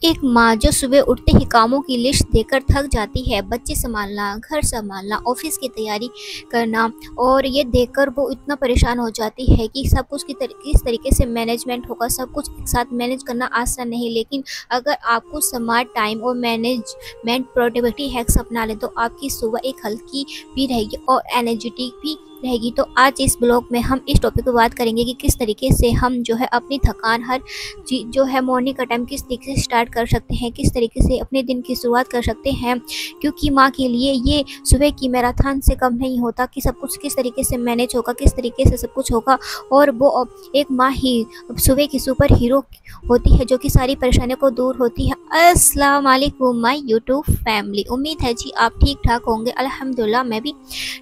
एक माँ जो सुबह उठते ही कामों की लिस्ट देकर थक जाती है, बच्चे संभालना, घर संभालना, ऑफिस की तैयारी करना, और ये देखकर वो इतना परेशान हो जाती है कि सब कुछ किस तरीके से मैनेजमेंट होगा। सब कुछ एक साथ मैनेज करना आसान नहीं, लेकिन अगर आप कुछ स्मार्ट टाइम और मैनेजमेंट प्रोडक्टिविटी हैक्स अपना लें तो आपकी सुबह एक हल्की भी रहेगी और एनर्जेटिक भी रहेगी। तो आज इस ब्लॉग में हम इस टॉपिक पर बात करेंगे कि किस तरीके से हम जो है अपनी थकान हर चीज़ जो है मॉर्निंग का टाइम किस तरीके से स्टार्ट कर सकते हैं, किस तरीके से अपने दिन की शुरुआत कर सकते हैं। क्योंकि माँ के लिए ये सुबह की मैराथन से कम नहीं होता कि सब कुछ किस तरीके से मैनेज होगा, किस तरीके से सब कुछ होगा। और वो एक माँ ही सुबह की सुपर हीरो होती है जो कि सारी परेशानियों को दूर होती है। अस्सलाम वालेकुम माय यूट्यूब फैमिली, उम्मीद है जी आप ठीक ठाक होंगे। अल्हम्दुलिल्लाह मैं भी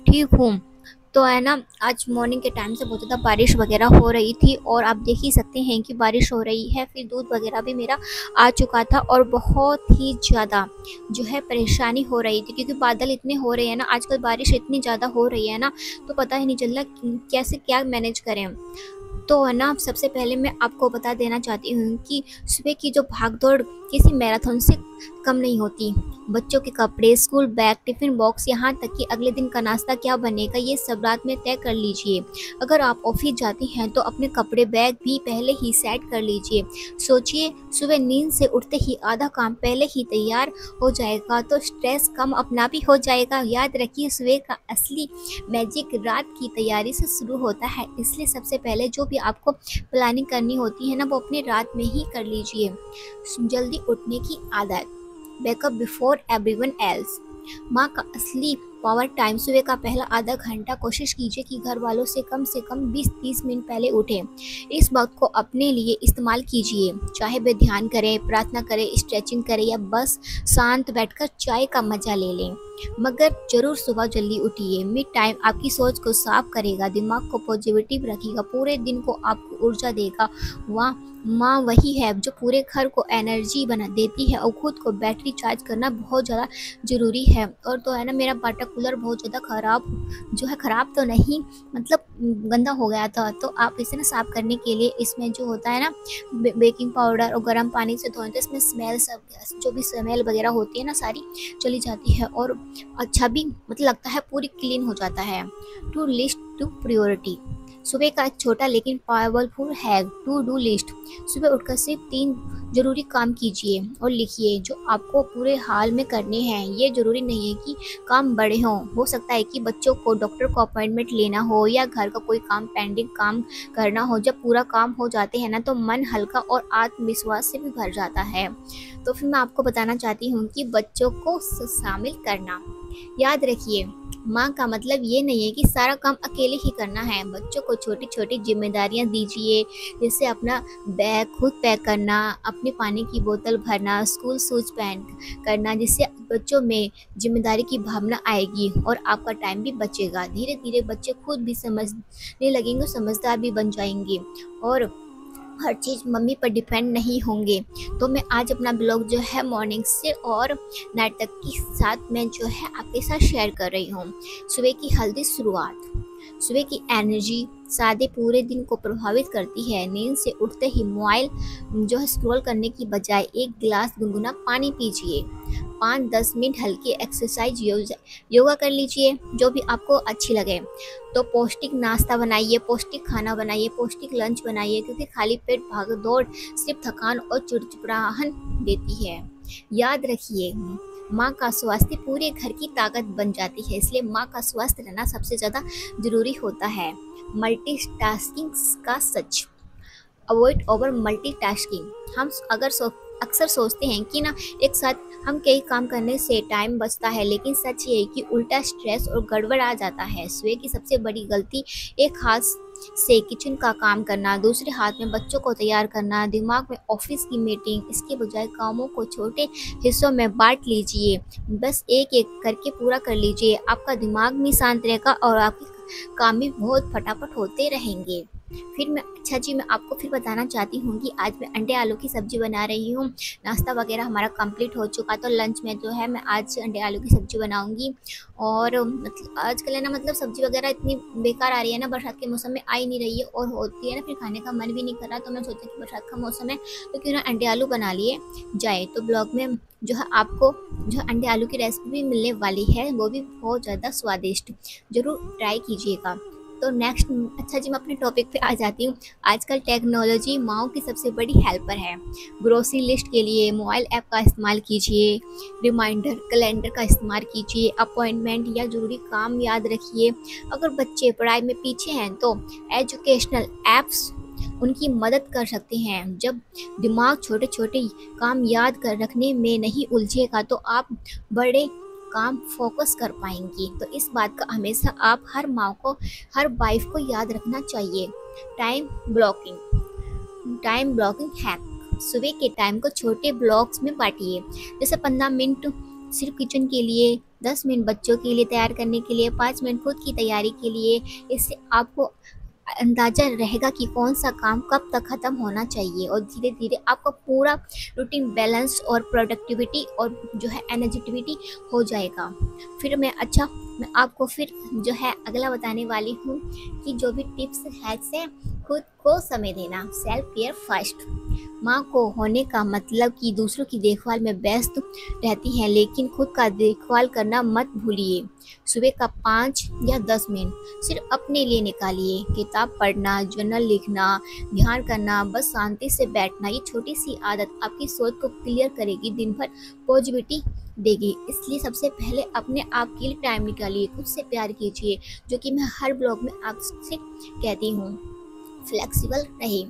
ठीक हूँ। तो है ना, आज मॉर्निंग के टाइम से बहुत ज़्यादा बारिश वगैरह हो रही थी और आप देख ही सकते हैं कि बारिश हो रही है। फिर दूध वगैरह भी मेरा आ चुका था और बहुत ही ज़्यादा जो है परेशानी हो रही थी, क्योंकि बादल इतने हो रहे हैं ना, आजकल बारिश इतनी ज़्यादा हो रही है ना, तो पता ही नहीं चल रहा कैसे क्या मैनेज करें। तो है ना, सबसे पहले मैं आपको बता देना चाहती हूँ कि सुबह की जो भागदौड़ किसी मैराथन से कम नहीं होती। बच्चों के कपड़े, स्कूल बैग, टिफ़िन बॉक्स, यहाँ तक कि अगले दिन का नाश्ता क्या बनेगा, ये सब रात में तय कर लीजिए। अगर आप ऑफिस जाती हैं तो अपने कपड़े बैग भी पहले ही सेट कर लीजिए। सोचिए, सुबह नींद से उठते ही आधा काम पहले ही तैयार हो जाएगा तो स्ट्रेस कम अपना भी हो जाएगा। याद रखिए, सुबह का असली मैजिक रात की तैयारी से शुरू होता है, इसलिए सबसे पहले जो भी आपको प्लानिंग करनी होती है ना, वो अपने रात में ही कर लीजिए। जल्दी उठने की आदत, वेकअप बिफोर एवरीवन एल्स। माँ का असली पावर टाइम सुबह का पहला आधा घंटा कोशिश कीजिए कि घर वालों से कम 20-30 मिनट पहले उठें। इस वक्त को अपने लिए इस्तेमाल कीजिए, चाहे वे ध्यान करें, प्रार्थना करें, स्ट्रेचिंग करें या बस शांत बैठकर चाय का मजा ले लें। मगर ज़रूर सुबह जल्दी उठिए। मिड टाइम आपकी सोच को साफ करेगा, दिमाग को पॉजिटिव रखेगा, पूरे दिन को आपको ऊर्जा देगा। माँ वही है जो पूरे घर को एनर्जी बना देती है और खुद को बैटरी चार्ज करना बहुत ज़्यादा ज़रूरी है। और तो है ना, मेरा वाटर कूलर बहुत ज़्यादा ख़राब तो नहीं, मतलब गंदा हो गया था, तो आप इसे ना साफ़ करने के लिए इसमें जो होता है ना बेकिंग पाउडर और गर्म पानी से धोएं तो इसमें स्मेल सब जो भी स्मेल वगैरह होती है ना, सारी चली जाती है और अच्छा भी मतलब लगता है, पूरी क्लीन हो जाता है। टू लिस्ट टू प्रायोरिटी, सुबह का एक छोटा लेकिन पावरफुल है टू डू लिस्ट। सुबह उठकर सिर्फ 3 जरूरी काम कीजिए और लिखिए जो आपको पूरे हाल में करने हैं। ये जरूरी नहीं है कि काम बड़े हों, हो सकता है कि बच्चों को डॉक्टर को अपॉइंटमेंट लेना हो या घर का कोई काम पेंडिंग काम करना हो। जब पूरा काम हो जाते हैं ना, तो मन हल्का और आत्मविश्वास से भी भर जाता है। तो फिर मैं आपको बताना चाहती हूँ कि बच्चों को शामिल करना। याद रखिए, माँ का मतलब ये नहीं है कि सारा काम अकेले ही करना है। बच्चों को छोटी छोटी जिम्मेदारियाँ दीजिए, जैसे अपना बैग खुद पैक करना, अपने पानी की बोतल भरना, स्कूल शूज पहन करना, जिससे बच्चों में जिम्मेदारी की भावना आएगी और आपका टाइम भी बचेगा। धीरे धीरे बच्चे खुद भी समझने लगेंगे, समझदार भी बन जाएंगे और हर चीज़ मम्मी पर डिपेंड नहीं होंगे। तो मैं आज अपना ब्लॉग जो है मॉर्निंग से और नाइट तक के साथ में जो है आपके साथ शेयर कर रही हूँ। सुबह की हल्दी शुरुआत, सुबह की एनर्जी सादे पूरे दिन को प्रभावित करती है। नींद से उठते ही मोबाइल जो है स्क्रॉल करने की बजाय एक गिलास गुनगुना पानी पीजिए। 5-10 मिनट हल्की एक्सरसाइज योगा कर लीजिए, जो भी आपको अच्छी लगे। तो पौष्टिक नाश्ता बनाइए, पौष्टिक खाना बनाइए, पौष्टिक लंच बनाइए, क्योंकि खाली पेट भागदौड़ सिर्फ थकान और चिड़चिड़ाहट देती है। याद रखिए, माँ का स्वास्थ्य पूरे घर की ताकत बन जाती है, इसलिए माँ का स्वास्थ्य रहना सबसे ज़्यादा ज़रूरी होता है। मल्टीटास्किंग का सच, अवॉइड ओवर मल्टीटास्किंग। हम अक्सर सोचते हैं कि ना एक साथ हम कई काम करने से टाइम बचता है, लेकिन सच ये है कि उल्टा स्ट्रेस और गड़बड़ आ जाता है। सुबह की सबसे बड़ी गलती, एक हाथ से किचन का काम करना, दूसरे हाथ में बच्चों को तैयार करना, दिमाग में ऑफिस की मीटिंग। इसके बजाय कामों को छोटे हिस्सों में बांट लीजिए, बस एक एक करके पूरा कर लीजिए। आपका दिमाग भी शांत रहेगा और आपके काम भी बहुत फटाफट होते रहेंगे। फिर मैं अच्छा जी मैं आपको फिर बताना चाहती हूँ कि आज मैं अंडे आलू की सब्ज़ी बना रही हूँ। नाश्ता वगैरह हमारा कंप्लीट हो चुका, तो लंच में जो है मैं आज अंडे आलू की सब्ज़ी बनाऊँगी। और मतलब आजकल है ना, मतलब सब्ज़ी वगैरह इतनी बेकार आ रही है ना, बरसात के मौसम में आ ही नहीं रही है और होती है ना, फिर खाने का मन भी नहीं कर रहा। तो मैं सोचा कि बरसात का मौसम है तो क्यों ना अंडे आलू बना लिए जाए। तो ब्लॉग में जो है आपको जो है अंडे आलू की रेसिपी भी मिलने वाली है, वो भी बहुत ज़्यादा स्वादिष्ट, ज़रूर ट्राई कीजिएगा। तो नेक्स्ट अच्छा जी मैं अपने टॉपिक पे आ जाती हूँ। आजकल टेक्नोलॉजी माँओं की सबसे बड़ी हेल्पर है। ग्रोसरी लिस्ट के लिए मोबाइल ऐप का इस्तेमाल कीजिए, रिमाइंडर कैलेंडर का इस्तेमाल कीजिए, अपॉइंटमेंट या ज़रूरी काम याद रखिए। अगर बच्चे पढ़ाई में पीछे हैं तो एजुकेशनल ऐप्स उनकी मदद कर सकते हैं। जब दिमाग छोटे छोटे काम याद कर रखने में नहीं उलझेगा तो आप बड़े काम फोकस कर पाएंगी। तो इस बात का हमेशा आप हर माँ को, हर वाइफ को याद रखना चाहिए। Time blocking hack. सुबह के टाइम को छोटे ब्लॉक्स में बांटिए, जैसे 15 मिनट सिर्फ किचन के लिए, 10 मिनट बच्चों के लिए तैयार करने के लिए, 5 मिनट खुद की तैयारी के लिए। इससे आपको अंदाजा रहेगा कि कौन सा काम कब तक ख़त्म होना चाहिए और धीरे धीरे आपका पूरा रूटीन बैलेंस और प्रोडक्टिविटी और जो है एनर्जेटिविटी हो जाएगा। फिर मैं आपको फिर जो है अगला बताने वाली हूँ कि जो भी टिप्स हैक्स हैं, खुद को समय देना, सेल्फ केयर फर्स्ट। माँ को होने का मतलब कि दूसरों की देखभाल में व्यस्त रहती हैं, लेकिन खुद का देखभाल करना मत भूलिए। सुबह का 5 या 10 मिनट सिर्फ अपने लिए निकालिए। किताब पढ़ना, जर्नल लिखना, ध्यान करना, बस शांति से बैठना। ये छोटी सी आदत आपकी सोच को क्लियर करेगी, दिन भर पॉजिटिविटी देगी। इसलिए सबसे पहले अपने आप के लिए टाइम निकालिए, खुद से प्यार कीजिए, जो कि मैं हर ब्लॉग में आपसे कहती हूँ। फ्लेक्सिबल रहिए,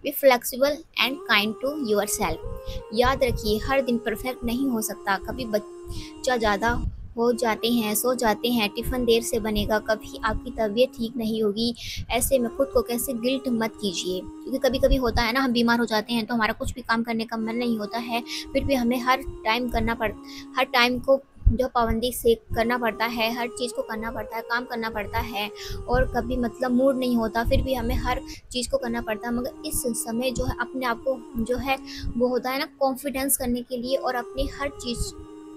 be flexible and kind to yourself. याद रखिए हर दिन परफेक्ट नहीं हो सकता। कभी बच्चा ज़्यादा हो जाते हैं, सो जाते हैं, टिफ़िन देर से बनेगा, कभी आपकी तबीयत ठीक नहीं होगी। ऐसे में खुद को कैसे गिल्ट मत कीजिए, क्योंकि कभी कभी होता है ना, हम बीमार हो जाते हैं तो हमारा कुछ भी काम करने का मन नहीं होता है, फिर भी हमें हर टाइम को जो पाबंदी से करना पड़ता है, हर चीज़ को करना पड़ता है, काम करना पड़ता है। और कभी मतलब मूड नहीं होता, फिर भी हमें हर चीज़ को करना पड़ता है। मगर इस समय जो है अपने आप को जो है वो होता है ना, कॉन्फिडेंस करने के लिए और अपनी हर चीज़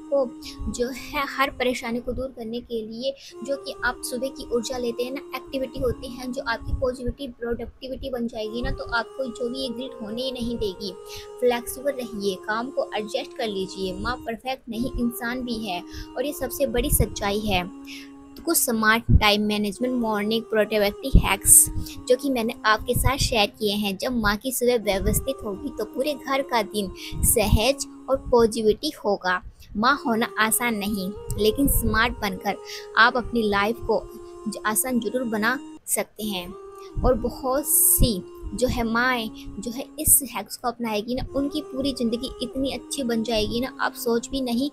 को जो है हर परेशानी को दूर करने के लिए, जो कि आप सुबह की ऊर्जा लेते हैं ना, एक्टिविटी होती हैं जो आपकी पॉजिटिविटी प्रोडक्टिविटी बन जाएगी ना, तो आपको जो भी ये गिल्ट होने ही नहीं देगी। फ्लेक्सिबल रहिए, काम को एडजस्ट कर लीजिए। माँ परफेक्ट नहीं, इंसान भी है, और ये सबसे बड़ी सच्चाई है। तो कुछ smart time management morning productivity hacks जो कि मैंने आपके साथ शेयर किए हैं। जब माँ की सुबह व्यवस्थित होगी तो पूरे घर का दिन सहज और पॉजिटिविटी होगा। माँ होना आसान नहीं, लेकिन स्मार्ट बनकर आप अपनी लाइफ को आसान जरूर बना सकते हैं। और बहुत सी जो है माएँ जो है इस हैक्स को अपनाएगी ना, उनकी पूरी ज़िंदगी इतनी अच्छी बन जाएगी ना, आप सोच भी नहीं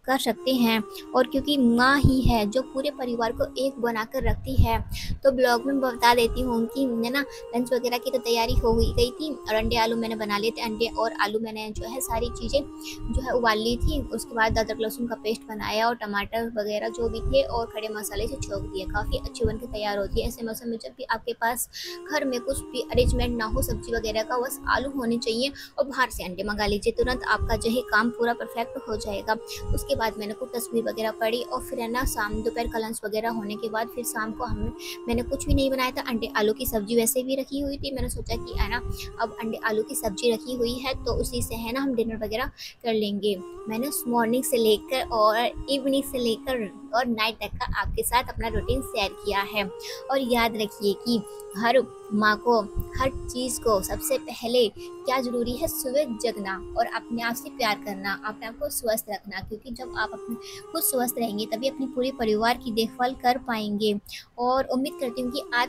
कर सकते हैं। और क्योंकि माँ ही है जो पूरे परिवार को एक बनाकर रखती है। तो ब्लॉग में बता देती हूँ कि मैं ना लंच वगैरह की तो तैयारी हो गई थी, और अंडे आलू मैंने बना लिए थे। अंडे और आलू मैंने जो है सारी चीज़ें जो है उबाल ली थी। उसके बाद अदरक लहसुन का पेस्ट बनाया और टमाटर वगैरह जो भी थे और खड़े मसाले से छोंक दिए। काफ़ी अच्छी बन के तैयार होती है। ऐसे मौसम में जब भी आपके पास घर में कुछ भी अरेंजमेंट ना हो सब्जी वगैरह का, बस आलू होने चाहिए और बाहर से अंडे मंगा लीजिए, तुरंत आपका जो है काम पूरा परफेक्ट हो जाएगा। उसके बाद मैंने कुछ तस्वीर वगैरह पढ़ी और फिर है ना दोपहर का लंच वगैरह होने के बाद फिर शाम को मैंने कुछ भी नहीं बनाया था। अंडे आलू की सब्जी वैसे भी रखी हुई थी। मैंने सोचा कि है ना अब अंडे आलू की सब्जी रखी हुई है तो उसी से है ना हम डिनर वगैरह कर लेंगे। मैंने मॉर्निंग से लेकर और इवनिंग से लेकर और नाइट तक का आपके साथ अपना रूटीन शेयर किया है। और याद रखिए कि हर माँ को हर चीज़ को सबसे पहले क्या ज़रूरी है, सुबह जगना और अपने आप से प्यार करना, अपने आप को स्वस्थ रखना। क्योंकि जब आप अपने खुद स्वस्थ रहेंगे तभी अपने पूरे परिवार की देखभाल कर पाएंगे। और उम्मीद करती हूँ कि आज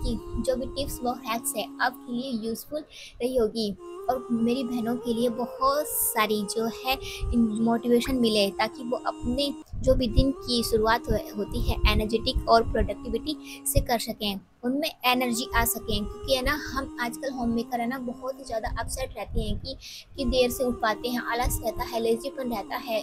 की जो भी टिप्स व हैक्स है आपके लिए यूज़फुल रही होगी और मेरी बहनों के लिए बहुत सारी जो है मोटिवेशन मिले, ताकि वो अपने जो भी दिन की शुरुआत होती है एनर्जेटिक और प्रोडक्टिविटी से कर सकें। उनमें एनर्जी आ सकें, क्योंकि है ना हम आजकल होम मेकर है ना बहुत ही ज़्यादा अपसेट रहते हैं कि देर से उठ पाते हैं, आलस रहता है, लेजीपन रहता है।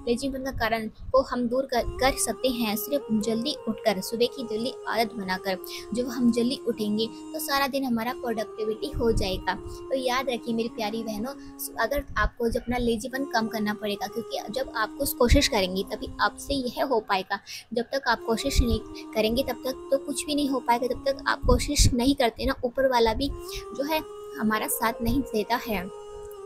लेजीपन का कारण को हम दूर कर सकते हैं सिर्फ जल्दी उठकर, सुबह की जल्दी आदत बनाकर। जब हम जल्दी उठेंगे तो सारा दिन हमारा प्रोडक्टिविटी हो जाएगा। तो याद रखिए मेरी प्यारी बहनों, अगर आपको जब अपना लेजीपन कम करना पड़ेगा, क्योंकि जब आप कुछ कोशिश करेंगी तभी आपसे यह हो पाएगा। जब तक आप कोशिश नहीं करेंगे तब तक तो कुछ भी नहीं हो पाएगा। जब तक आप कोशिश नहीं करते ना, ऊपर वाला भी जो है हमारा साथ नहीं देता है।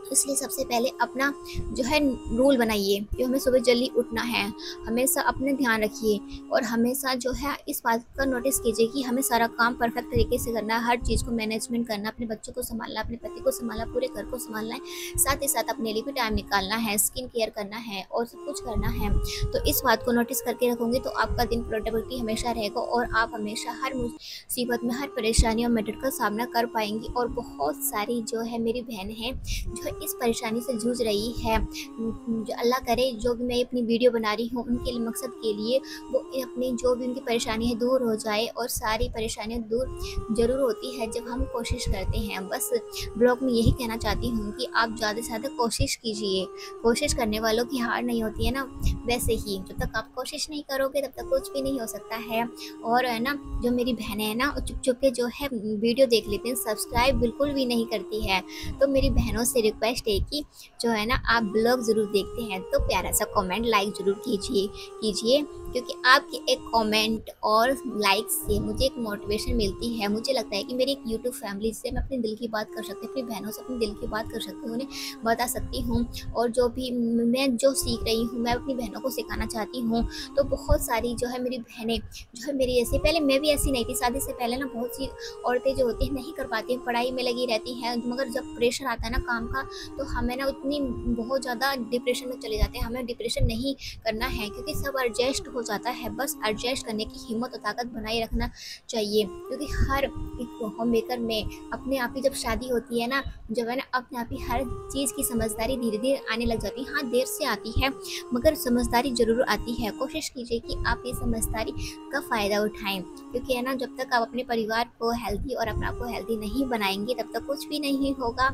इसलिए सबसे पहले अपना जो है रूल बनाइए कि हमें सुबह जल्दी उठना है। हमेशा अपने ध्यान रखिए और हमेशा जो है इस बात का नोटिस कीजिए कि हमें सारा काम परफेक्ट तरीके से करना है, हर चीज़ को मैनेजमेंट करना, अपने बच्चों को संभालना, अपने पति को संभालना, पूरे घर को संभालना है। साथ ही साथ अपने लिए भी टाइम निकालना है, स्किन केयर करना है और सब कुछ करना है। तो इस बात को नोटिस करके रखोगे तो आपका दिन प्रोडक्टिविटी हमेशा रहेगा और आप हमेशा हर मुसीबत में, हर परेशानी और मेथड का सामना कर पाएंगी। और बहुत सारी जो है मेरी बहन है जो इस परेशानी से जूझ रही है, जो अल्लाह करे जो भी मैं अपनी वीडियो बना रही हूँ उनके लिए, मकसद के लिए वो अपनी जो भी उनकी परेशानी है दूर हो जाए। और सारी परेशानियाँ दूर ज़रूर होती है जब हम कोशिश करते हैं। बस ब्लॉग में यही कहना चाहती हूँ कि आप ज़्यादा से ज़्यादा कोशिश कीजिए। कोशिश करने वालों की हार नहीं होती है ना, वैसे ही जब तक आप कोशिश नहीं करोगे तब तक कुछ भी नहीं हो सकता है। और है ना जो मेरी बहनें हैं ना चुप चुप के जो है वीडियो देख लेते हैं, सब्सक्राइब बिल्कुल भी नहीं करती है। तो मेरी बहनों से रिक्वेस्ट है कि जो है ना आप ब्लॉग ज़रूर देखते हैं तो प्यारा सा कमेंट लाइक ज़रूर कीजिए, क्योंकि आपके एक कमेंट और लाइक से मुझे एक मोटिवेशन मिलती है। मुझे लगता है कि मेरी एक यूट्यूब फैमिली से मैं अपने दिल की बात कर सकती हूँ, अपनी बहनों से अपने दिल की बात कर सकती हूँ, उन्हें बता सकती हूँ। और जो भी मैं जो सीख रही हूँ मैं अपनी बहनों को सिखाना चाहती हूँ। तो बहुत सारी जो है मेरी बहनें जो है मेरी ऐसी, पहले मैं भी ऐसी नहीं थी, शादी से पहले ना बहुत सी औरतें जो होती हैं नहीं कर पाती हैं, पढ़ाई में लगी रहती हैं, मगर जब प्रेशर आता है ना काम का तो हमें ना उतनी बहुत ज़्यादा डिप्रेशन में चले जाते हैं। हमें डिप्रेशन नहीं करना है क्योंकि सब एडजस्ट हो जाता है। बस एडजस्ट करने की हिम्मत और ताकत बनाए रखना चाहिए, क्योंकि हर एक होम मेकर में अपने आप ही जब शादी होती है ना, जब है ना अपने आप ही हर चीज़ की समझदारी धीरे धीरे आने लग जाती है। हाँ देर से आती है मगर समझदारी ज़रूर आती है। कोशिश कीजिए कि आप ये समझदारी का फ़ायदा उठाएं, क्योंकि है ना जब तक आप अपने परिवार को हेल्दी और अपने आप को हेल्दी नहीं बनाएंगे तब तक कुछ भी नहीं होगा।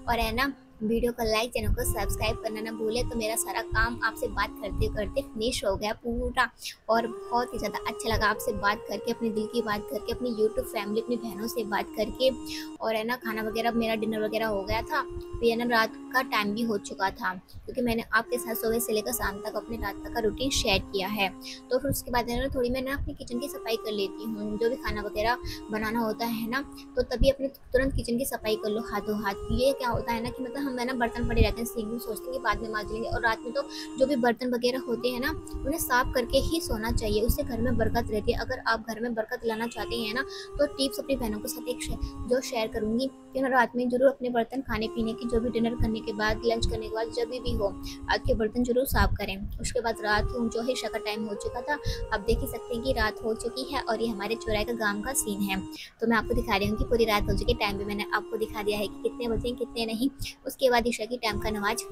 और है ना वीडियो को लाइक, चैनल को सब्सक्राइब करना ना भूले। तो मेरा सारा काम आपसे बात करते करते फिनिश हो गया पूरा, और बहुत ही ज़्यादा अच्छा लगा आपसे बात करके, अपने दिल की बात करके, अपनी यूट्यूब फैमिली, अपनी बहनों से बात करके। और है ना खाना वगैरह मेरा डिनर वगैरह हो गया था, फिर है ना रात का टाइम भी हो चुका था, क्योंकि मैंने आपके साथ सुबह से लेकर शाम तक अपने रात तक का रूटीन शेयर किया है। तो फिर उसके बाद है ना थोड़ी मैं ना अपनी किचन की सफाई कर लेती हूँ। जो भी खाना वगैरह बनाना होता है ना तो तभी अपने तुरंत किचन की सफाई कर लो हाथों हाथ। ये क्या होता है ना कि मतलब हम है ना बर्तन पड़े रहते हैं सिंक में, सोचते हैं कि बाद में मांज लेंगे। और रात में तो जो भी बर्तन वगैरह होते हैं ना उन्हें साफ करके ही सोना चाहिए, उससे घर में बरकत रहती है। अगर आप घर में बरकत लाना चाहते हैं ना तो टिप्स अपनी बहनों के साथ एक जो शेयर करूंगी कि ना रात में जरूर अपने बर्तन खाने पीने की, जो भी डिनर करने के बाद, लंच करने के बाद, जब भी हो आपके बर्तन जरूर साफ करें। उसके बाद रात जो है इशा का टाइम हो चुका था, आप देख ही सकते हैं कि रात हो चुकी है। और ये हमारे चौराहे का गांव का सीन है। तो मैं आपको दिखा रही हूँ कि पूरी रात हो चुकी, टाइम भी मैंने आपको दिखा दिया है कि कितने बजे कितने नहीं। उसके बाद ईशा की टाइम का नमाज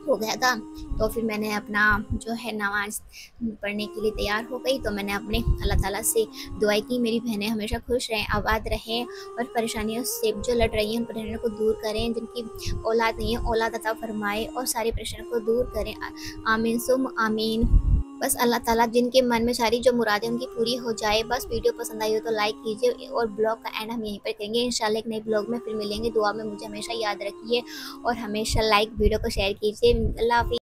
हो गया था, तो फिर मैंने अपना जो है नमाज पढ़ने के लिए तैयार हो गई। तो मैंने अपने अल्लाह ताला से दुआई की मेरी बहनें हमेशा खुश रहें, आबाद रहें और परेशानियों से जो लड़ रही हैं उन परेशानियों को दूर करें। जिनकी औलाद नहीं है औलाद अता फरमाए और सारी परेशानियों को दूर करें। आमीन सुम आमीन। बस अल्लाह ताला जिनके मन में सारी जो मुरादें उनकी पूरी हो जाए। बस वीडियो पसंद आई हो तो लाइक कीजिए और ब्लॉग का एंड हम यहीं पर करेंगे। इंशाल्लाह एक नए ब्लॉग में फिर मिलेंगे। दुआ में मुझे हमेशा याद रखिए और हमेशा लाइक वीडियो को शेयर कीजिए। अल्लाह हाफिज़।